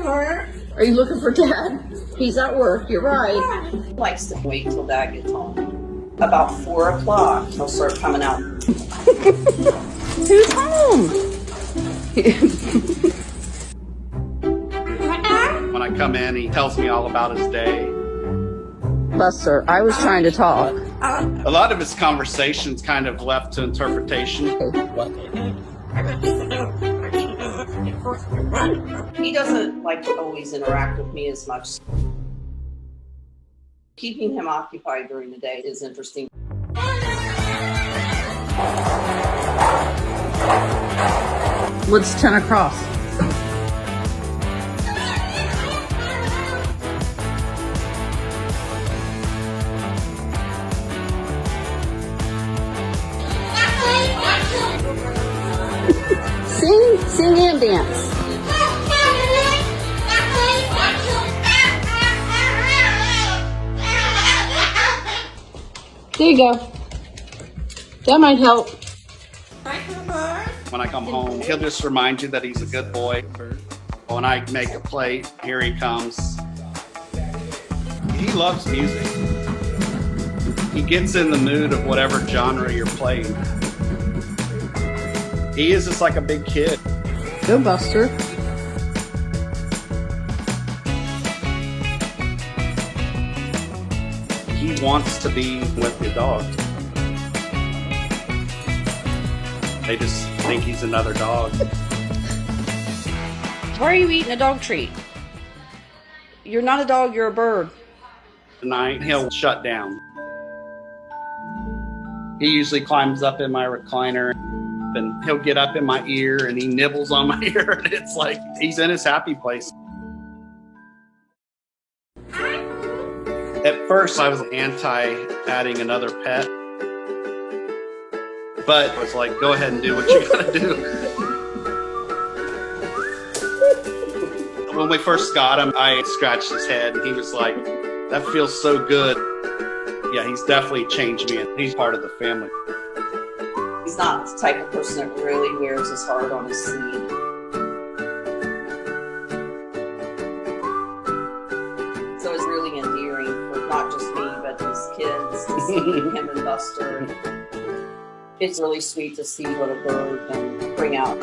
Are you looking for Dad? He's at work, you're right. He likes to wait till Dad gets home. About 4 o'clock, he'll start coming out. Who's home? When I come in, he tells me all about his day. Buster, I was trying to talk. A lot of his conversations kind of left to interpretation. He doesn't like to always interact with me as much. Keeping him occupied during the day is interesting. What's 10 across? Sing and dance. There you go. That might help. When I come home, he'll just remind you that he's a good boy. When I make a plate, here he comes. He loves music. He gets in the mood of whatever genre you're playing. He is just like a big kid. Go, Buster. He wants to be with the dog. They just think he's another dog. Why are you eating a dog treat? You're not a dog, you're a bird. Tonight, he'll shut down. He usually climbs up in my recliner and he'll get up in my ear and he nibbles on my ear. And it's like he's in his happy place. At first, I was anti adding another pet. But I was like, go ahead and do what you gotta do. When we first got him, I scratched his head and he was like, that feels so good. Yeah, he's definitely changed me. He's part of the family. He's not the type of person that really wears his heart on his sleeve. So it's really endearing for not just me, but his kids, to see him and Buster. It's really sweet to see what a bird can bring out.